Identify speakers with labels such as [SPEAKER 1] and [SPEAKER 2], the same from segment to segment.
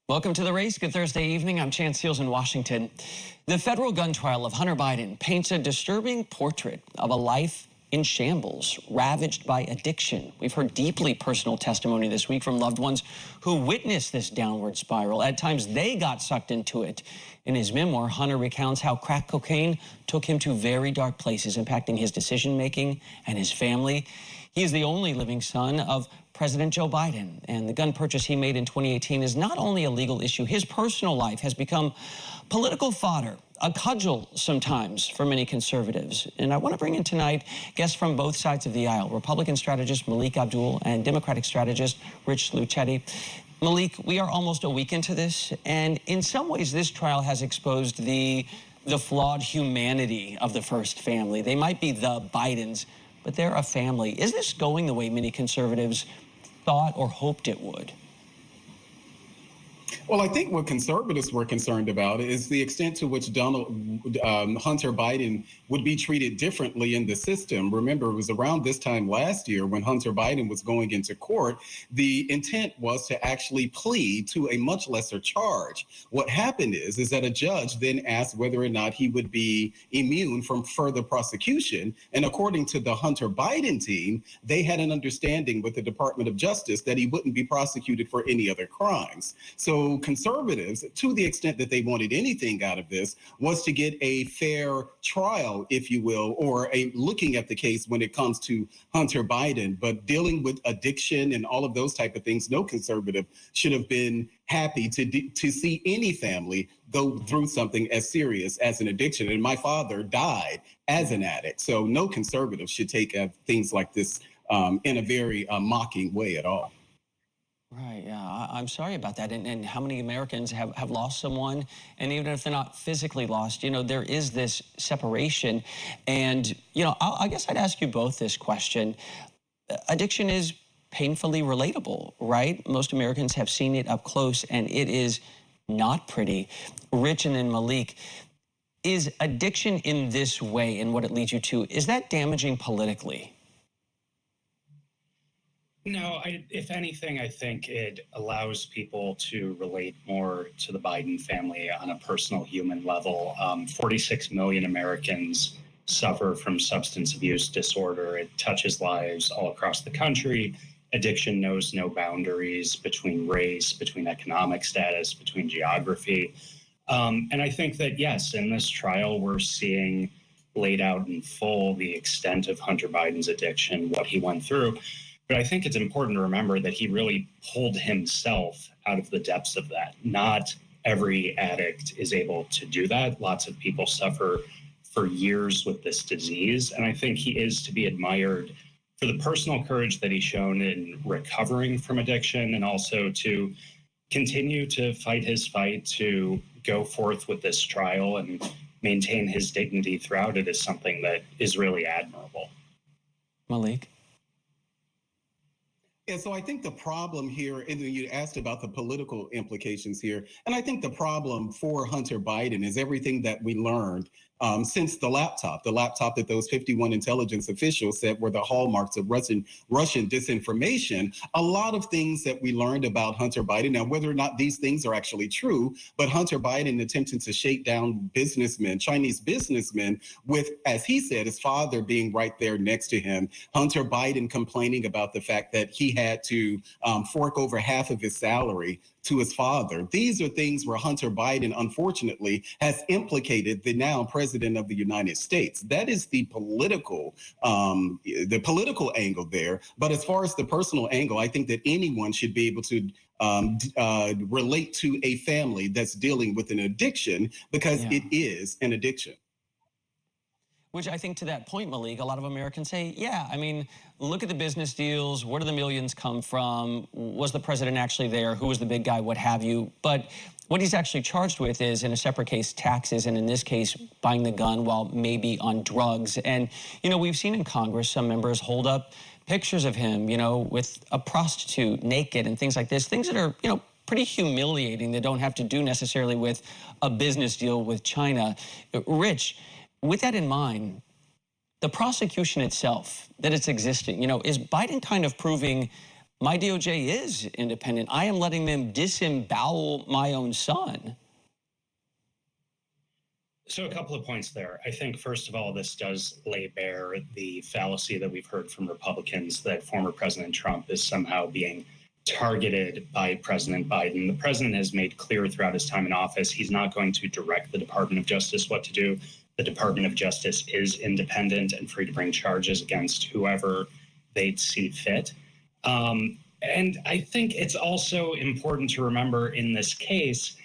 [SPEAKER 1] Welcome to The Race. Good Thursday evening. I'm Chance Seals in Washington. The federal gun trial of Hunter Biden paints a disturbing portrait of a life in shambles, ravaged by addiction. We've heard deeply personal testimony this week from loved ones who witnessed this downward spiral. At times, they got sucked into it. In his memoir, Hunter recounts how crack cocaine took him to very dark places, impacting his decision-making and his family. He is the only living son of President Joe Biden, and the gun purchase he made in 2018 is not only a legal issue, his personal life has become political fodder, a cudgel sometimes for many conservatives. And I want to bring in tonight guests from both sides of the aisle, Republican strategist Malik Abdul and Democratic strategist Rich Luchetti. Malik, we are almost a week into this, and in some ways this trial has exposed the flawed humanity of the first family. They might be the Bidens, but they're a family. Is this going the way many conservatives thought or hoped it would?
[SPEAKER 2] Well, I think what conservatives were concerned about is the extent to which Hunter Biden would be treated differently in the system. Remember, it was around this time last year when Hunter Biden was going into court. The intent was to actually plead to a much lesser charge. What happened is that a judge then asked whether or not he would be immune from further prosecution. And according to the Hunter Biden team, they had an understanding with the Department of Justice that he wouldn't be prosecuted for any other crimes. So conservatives, to the extent that they wanted anything out of this, was to get a fair trial, if you will, or a looking at the case when it comes to Hunter Biden. But dealing with addiction and all of those type of things, no conservative should have been happy to see any family go through something as serious as an addiction. And my father died as an addict. So no conservative should take things like this in a very mocking way at all.
[SPEAKER 1] Right, yeah, I'm sorry about that. And how many Americans have lost someone? And even if they're not physically lost, you know, there is this separation. And, you know, I guess I'd ask you both this question. Addiction is painfully relatable, right? Most Americans have seen it up close, and it is not pretty. Rich and then Malik, is addiction in this way and what it leads you to, is that damaging politically?
[SPEAKER 3] No, if anything, I think it allows people to relate more to the Biden family on a personal human level. 46 million Americans suffer from substance abuse disorder. It touches lives all across the country. Addiction knows no boundaries between race, between economic status, between geography. And I think that, yes, in this trial, we're seeing laid out in full the extent of Hunter Biden's addiction, what he went through. But I think it's important to remember that he really pulled himself out of the depths of that. Not every addict is able to do that. Lots of people suffer for years with this disease. And I think he is to be admired for the personal courage that he's shown in recovering from addiction, and also to continue to fight his fight to go forth with this trial and maintain his dignity throughout it is something that is really admirable.
[SPEAKER 1] Malik?
[SPEAKER 2] Yeah, so I think the problem here, and you asked about the political implications here, and I think the problem for Hunter Biden is everything that we learned since the laptop that those 51 intelligence officials said were the hallmarks of Russian disinformation. A lot of things that we learned about Hunter Biden, now whether or not these things are actually true, but Hunter Biden attempting to shake down businessmen, Chinese businessmen, with, as he said, his father being right there next to him. Hunter Biden complaining about the fact that he had to fork over half of his salary to his father. These are things where Hunter Biden, unfortunately, has implicated the now president of the United States. That is the political angle there. But as far as the personal angle, I think that anyone should be able to relate to a family that's dealing with an addiction, because it is an addiction.
[SPEAKER 1] Which I think, to that point, Malik, a lot of Americans say, yeah, I mean, look at the business deals. Where do the millions come from? Was the president actually there? Who was the big guy? What have you? But what he's actually charged with is, in a separate case, taxes, and in this case, buying the gun while maybe on drugs. And, you know, we've seen in Congress some members hold up pictures of him, you know, with a prostitute naked and things like this, things that are, you know, pretty humiliating that don't have to do necessarily with a business deal with China. Rich, with that in mind, the prosecution itself, that it's existing, you know, is Biden kind of proving my DOJ is independent. I am letting them disembowel my own son.
[SPEAKER 3] So a couple of points there. I think, first of all, this does lay bare the fallacy that we've heard from Republicans that former President Trump is somehow being targeted by President Biden. The president has made clear throughout his time in office he's not going to direct the Department of Justice what to do. The Department of Justice is independent and free to bring charges against whoever they see fit. And I think it's also important to remember in this case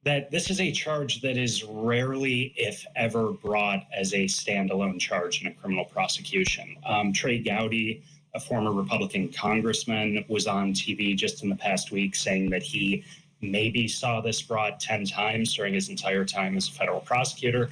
[SPEAKER 3] that this is a charge that is rarely, if ever, brought as a standalone charge in a criminal prosecution. Trey Gowdy, a former Republican congressman, was on TV just in the past week saying that he maybe saw this brought 10 times during his entire time as a federal prosecutor.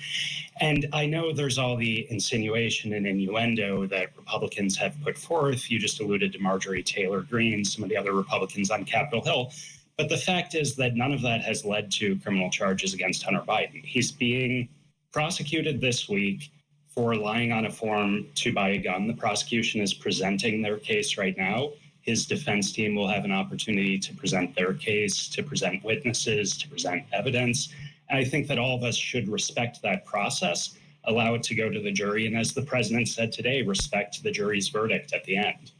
[SPEAKER 3] And I know there's all the insinuation and innuendo that Republicans have put forth. You just alluded to Marjorie Taylor Greene, some of the other Republicans on Capitol Hill. But the fact is that none of that has led to criminal charges against Hunter Biden. He's being prosecuted this week for lying on a form to buy a gun. The prosecution is presenting their case right now. His defense team will have an opportunity to present their case, to present witnesses, to present evidence. And I think that all of us should respect that process, allow it to go to the jury, and as the president said today, respect the jury's verdict at the end.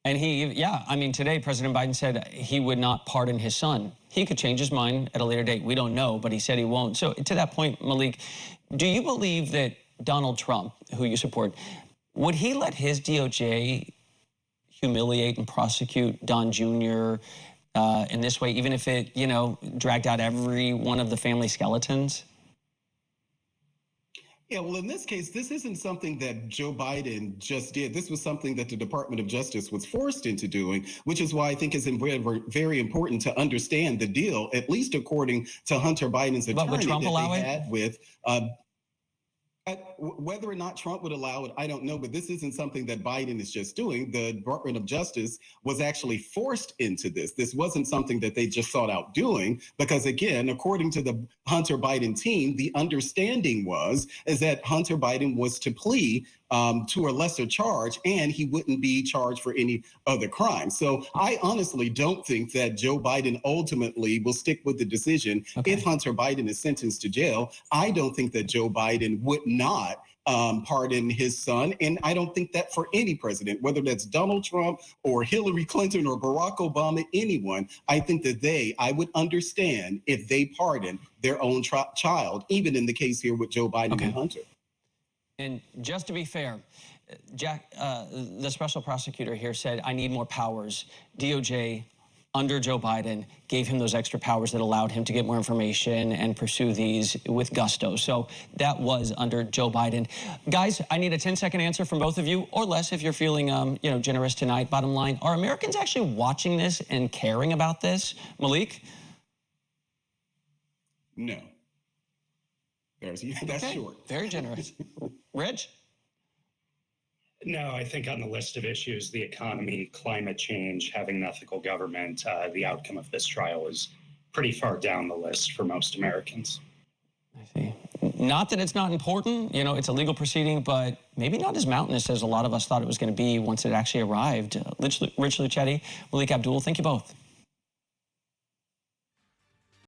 [SPEAKER 1] And today President Biden said he would not pardon his son. He could change his mind at a later date. We don't know, but he said he won't. So to that point, Malik, do you believe that Donald Trump, who you support, would he let his DOJ humiliate and prosecute Don Jr. In this way, even if it, dragged out every one of the family skeletons?
[SPEAKER 2] Yeah, well, in this case, this isn't something that Joe Biden just did. This was something that the Department of Justice was forced into doing, which is why I think it's very important to understand the deal, at least according to Hunter Biden's attorney,
[SPEAKER 1] but would Trump allow
[SPEAKER 2] they
[SPEAKER 1] it?
[SPEAKER 2] had with whether or not Trump would allow it, I don't know, but this isn't something that Biden is just doing. The Department of Justice was actually forced into this. This wasn't something that they just sought out doing, because again, according to the Hunter Biden team, the understanding is that Hunter Biden was to plea to a lesser charge, and he wouldn't be charged for any other crime. So I honestly don't think that Joe Biden ultimately will stick with the decision.
[SPEAKER 1] Okay.
[SPEAKER 2] If Hunter Biden is sentenced to jail, I don't think that Joe Biden would not pardon his son. And I don't think that for any president, whether that's Donald Trump or Hillary Clinton or Barack Obama, anyone, I think that I would understand if they pardon their own child, even in the case here with Joe Biden and Hunter.
[SPEAKER 1] And just to be fair, Jack, the special prosecutor here said, I need more powers. DOJ, under Joe Biden, gave him those extra powers that allowed him to get more information and pursue these with gusto. So that was under Joe Biden. Guys, I need a 10-second answer from both of you, or less if you're feeling generous tonight. Bottom line, are Americans actually watching this and caring about this? Malik?
[SPEAKER 2] No. That's short.
[SPEAKER 1] Very generous. Rich?
[SPEAKER 3] No, I think on the list of issues, the economy, climate change, having an ethical government, the outcome of this trial is pretty far down the list for most Americans.
[SPEAKER 1] I see. Not that it's not important, it's a legal proceeding, but maybe not as mountainous as a lot of us thought it was going to be once it actually arrived. Rich Luchetti, Malik Abdul, thank you both.